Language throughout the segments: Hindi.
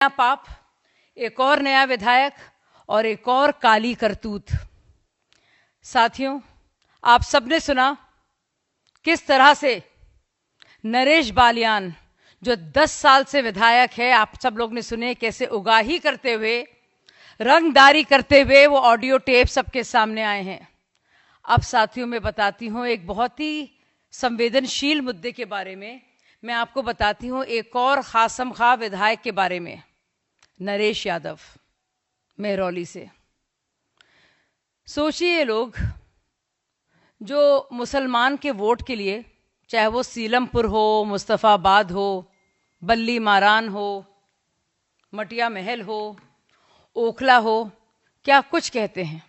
नया पाप, एक और नया विधायक और एक और काली करतूत। साथियों, आप सबने सुना किस तरह से नरेश बालियान जो 10 साल से विधायक है, आप सब लोग ने सुने कैसे उगाही करते हुए, रंगदारी करते हुए वो ऑडियो टेप सबके सामने आए हैं। अब साथियों मैं बताती हूँ एक बहुत ही संवेदनशील मुद्दे के बारे में। मैं आपको बताती हूँ एक और खासम खा विधायक के बारे में, नरेश यादव मेहरौली से। सोचिए ये लोग जो मुसलमान के वोट के लिए, चाहे वो सीलमपुर हो, मुस्तफ़ाबाद हो, बल्ली मारान हो, मटिया महल हो, ओखला हो, क्या कुछ कहते हैं।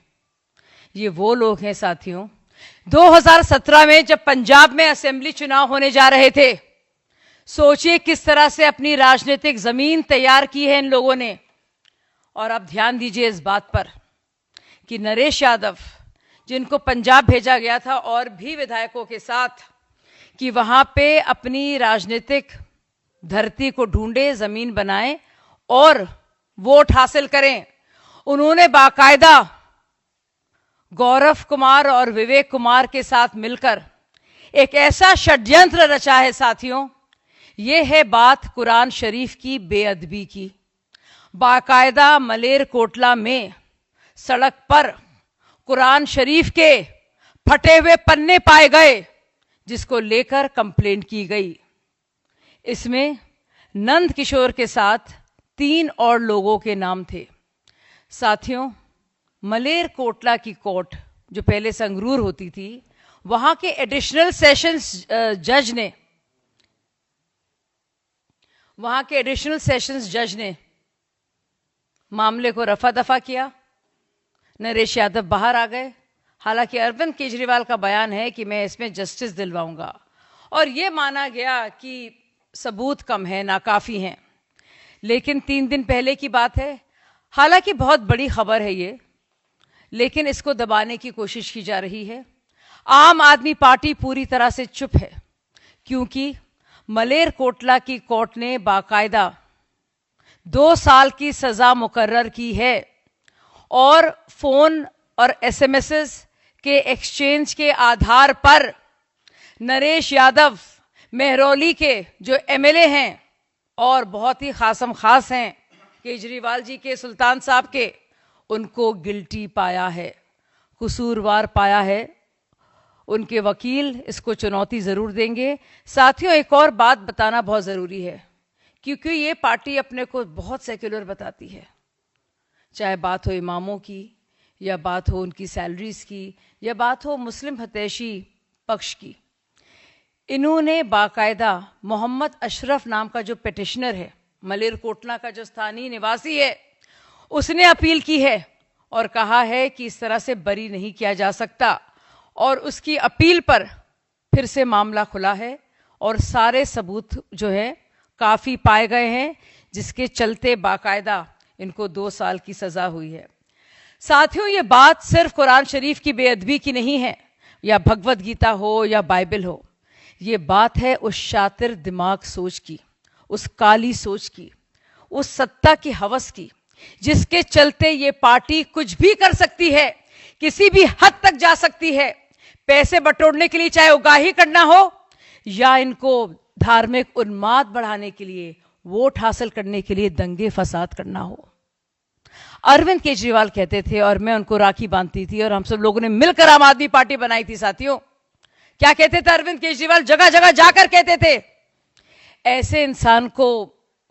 ये वो लोग हैं साथियों, 2017 में जब पंजाब में असेंबली चुनाव होने जा रहे थे, सोचिए किस तरह से अपनी राजनीतिक जमीन तैयार की है इन लोगों ने। और अब ध्यान दीजिए इस बात पर कि नरेश यादव, जिनको पंजाब भेजा गया था और भी विधायकों के साथ, कि वहां पे अपनी राजनीतिक धरती को ढूंढे, जमीन बनाएं और वोट हासिल करें, उन्होंने बाकायदा गौरव कुमार और विवेक कुमार के साथ मिलकर एक ऐसा षड्यंत्र रचा है साथियों। ये है बात कुरान शरीफ की बेअदबी की। बाकायदा मलेरकोटला में सड़क पर कुरान शरीफ के फटे हुए पन्ने पाए गए, जिसको लेकर कंप्लेंट की गई। इसमें नंद किशोर के साथ 3 और लोगों के नाम थे। साथियों, मलेरकोटला की कोर्ट जो पहले संगरूर होती थी, वहां के एडिशनल सेशंस जज ने मामले को रफा दफा किया। नरेश यादव बाहर आ गए। हालांकि अरविंद केजरीवाल का बयान है कि मैं इसमें जस्टिस दिलवाऊंगा, और यह माना गया कि सबूत कम है, नाकाफी हैं। लेकिन 3 दिन पहले की बात है, हालांकि बहुत बड़ी खबर है ये, लेकिन इसको दबाने की कोशिश की जा रही है। आम आदमी पार्टी पूरी तरह से चुप है, क्योंकि मलेरकोटला की कोर्ट ने बाकायदा 2 साल की सजा मुकर्रर की है और फोन और एसएमएस के एक्सचेंज के आधार पर नरेश यादव मेहरौली के जो एमएलए हैं और बहुत ही खासम खास हैं केजरीवाल जी के, सुल्तान साहब के, उनको गिल्टी पाया है, कसूरवार पाया है। उनके वकील इसको चुनौती जरूर देंगे। साथियों, एक और बात बताना बहुत जरूरी है, क्योंकि ये पार्टी अपने को बहुत सेक्युलर बताती है। चाहे बात हो इमामों की, या बात हो उनकी सैलरीज की, या बात हो मुस्लिम हतैशी पक्ष की। इन्होंने बाकायदा मोहम्मद अशरफ नाम का जो पिटिशनर है, मलेरकोटला का जो स्थानीय निवासी है, उसने अपील की है और कहा है कि इस तरह से बरी नहीं किया जा सकता, और उसकी अपील पर फिर से मामला खुला है और सारे सबूत जो है काफ़ी पाए गए हैं, जिसके चलते बाकायदा इनको 2 साल की सज़ा हुई है। साथियों, ये बात सिर्फ कुरान शरीफ की बेअदबी की नहीं है, या भगवत गीता हो या बाइबल हो। ये बात है उस शातिर दिमाग सोच की, उस काली सोच की, उस सत्ता की हवस की, जिसके चलते ये पार्टी कुछ भी कर सकती है, किसी भी हद तक जा सकती है, पैसे बटोरने के लिए, चाहे उगाही करना हो या इनको धार्मिक उन्माद बढ़ाने के लिए, वोट हासिल करने के लिए दंगे फसाद करना हो। अरविंद केजरीवाल कहते थे, और मैं उनको राखी बांधती थी, और हम सब लोगों ने मिलकर आम आदमी पार्टी बनाई थी। साथियों, क्या कहते थे अरविंद केजरीवाल? जगह जगह जाकर कहते थे, ऐसे इंसान को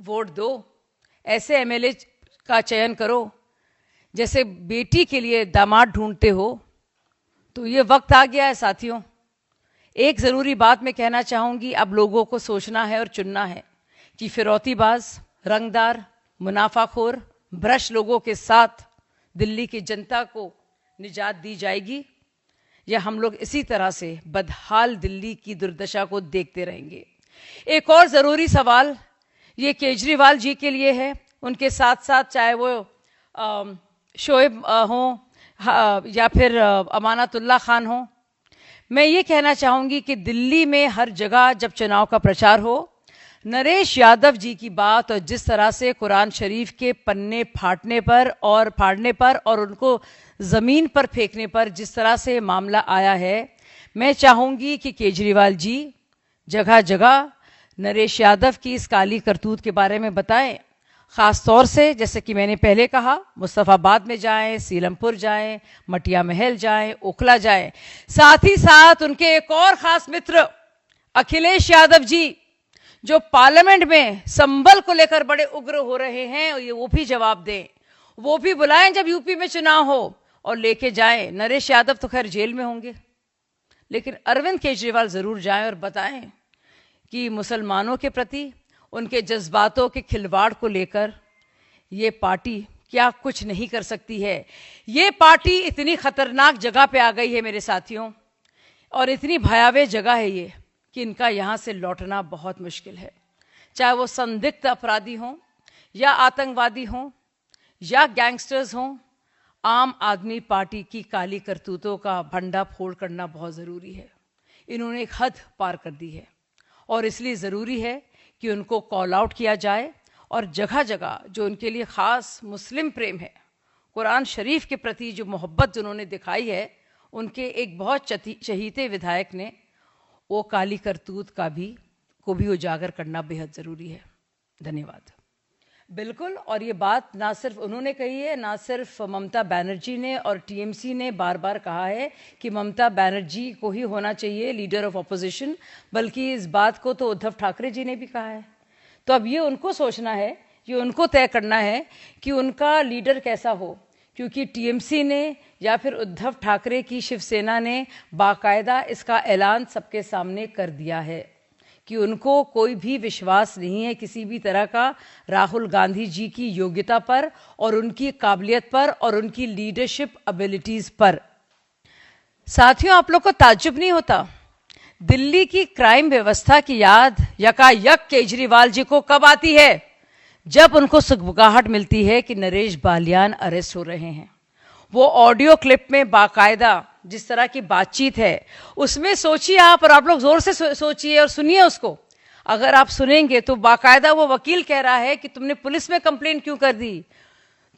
वोट दो, ऐसे एमएलए का चयन करो, जैसे बेटी के लिए दामाद ढूंढते हो। तो ये वक्त आ गया है साथियों। एक जरूरी बात मैं कहना चाहूंगी, अब लोगों को सोचना है और चुनना है कि फिरौतीबाज, रंगदार, मुनाफाखोर, भ्रष्ट लोगों के साथ दिल्ली की जनता को निजात दी जाएगी, या हम लोग इसी तरह से बदहाल दिल्ली की दुर्दशा को देखते रहेंगे। एक और जरूरी सवाल ये केजरीवाल जी के लिए है, उनके साथ साथ चाहे वो शोएब हो या फिर अमानतुल्ला खान हो। मैं ये कहना चाहूँगी कि दिल्ली में हर जगह जब चुनाव का प्रचार हो, नरेश यादव जी की बात और जिस तरह से कुरान शरीफ के पन्ने फाड़ने पर और उनको ज़मीन पर फेंकने पर जिस तरह से मामला आया है, मैं चाहूँगी कि केजरीवाल जी जगह जगह नरेश यादव की इस काली करतूत के बारे में बताएं। ख़ास तौर से जैसे कि मैंने पहले कहा, मुस्तफ़ाबाद में जाएं, सीलमपुर जाएं, मटिया महल जाएं, ओखला जाएं। साथ ही साथ उनके एक और ख़ास मित्र अखिलेश यादव जी जो पार्लियामेंट में संबल को लेकर बड़े उग्र हो रहे हैं, ये वो भी जवाब दें, वो भी बुलाएं जब यूपी में चुनाव हो और लेके जाएं। नरेश यादव तो खैर जेल में होंगे, लेकिन अरविंद केजरीवाल ज़रूर जाएं और बताएं कि मुसलमानों के प्रति उनके जज्बातों के खिलवाड़ को लेकर ये पार्टी क्या कुछ नहीं कर सकती है। ये पार्टी इतनी खतरनाक जगह पे आ गई है मेरे साथियों, और इतनी भयावह जगह है ये कि इनका यहाँ से लौटना बहुत मुश्किल है। चाहे वो संदिग्ध अपराधी हों या आतंकवादी हों या गैंगस्टर्स हों, आम आदमी पार्टी की काली करतूतों का भंडाफोड़ करना बहुत ज़रूरी है। इन्होंने एक हद पार कर दी है और इसलिए ज़रूरी है कि उनको कॉल आउट किया जाए और जगह जगह जो उनके लिए ख़ास मुस्लिम प्रेम है, कुरान शरीफ के प्रति जो मोहब्बत जिन्होंने दिखाई है, उनके एक बहुत चहीते विधायक ने वो काली करतूत को भी उजागर करना बेहद ज़रूरी है। धन्यवाद। बिल्कुल, और ये बात ना सिर्फ उन्होंने कही है, ना सिर्फ ममता बनर्जी ने और टीएमसी ने बार बार कहा है कि ममता बनर्जी को ही होना चाहिए लीडर ऑफ अपोजिशन, बल्कि इस बात को तो उद्धव ठाकरे जी ने भी कहा है। तो अब ये उनको सोचना है, ये उनको तय करना है कि उनका लीडर कैसा हो, क्योंकि टीएमसी ने या फिर उद्धव ठाकरे की शिवसेना ने बाकायदा इसका ऐलान सबके सामने कर दिया है कि उनको कोई भी विश्वास नहीं है किसी भी तरह का राहुल गांधी जी की योग्यता पर और उनकी काबिलियत पर और उनकी लीडरशिप एबिलिटीज़ पर। साथियों, आप लोग को ताज्जुब नहीं होता दिल्ली की क्राइम व्यवस्था की याद यकायक केजरीवाल जी को कब आती है? जब उनको सुगबुगाहट मिलती है कि नरेश बालियान अरेस्ट हो रहे हैं। वो ऑडियो क्लिप में बाकायदा जिस तरह की बातचीत है उसमें सोचिए आप, और आप लोग जोर से सोचिए और सुनिए उसको। अगर आप सुनेंगे तो बाकायदा वो वकील कह रहा है कि तुमने पुलिस में कंप्लेंट क्यों कर दी,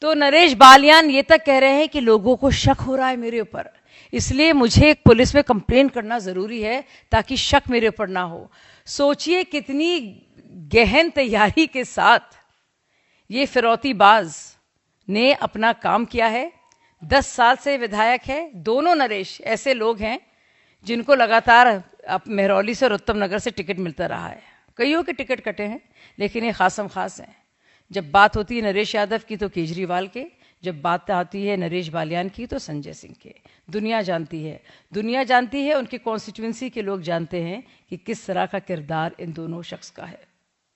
तो नरेश बालियान ये तक कह रहे हैं कि लोगों को शक हो रहा है मेरे ऊपर, इसलिए मुझे पुलिस में कंप्लेंट करना ज़रूरी है ताकि शक मेरे ऊपर ना हो। सोचिए कितनी गहन तैयारी के साथ ये फिरौतीबाज ने अपना काम किया है। 10 साल से विधायक है। दोनों नरेश ऐसे लोग हैं जिनको लगातार अब मेहरौली से और उत्तम नगर से टिकट मिलता रहा है। कईयों के टिकट कटे हैं, लेकिन ये खासम खास हैं। जब बात होती है नरेश यादव की तो केजरीवाल के, जब बात आती है नरेश बालियान की तो संजय सिंह के। दुनिया जानती है, उनकी कॉन्स्टिट्यूंसी के लोग जानते हैं कि किस तरह का किरदार इन दोनों शख्स का है।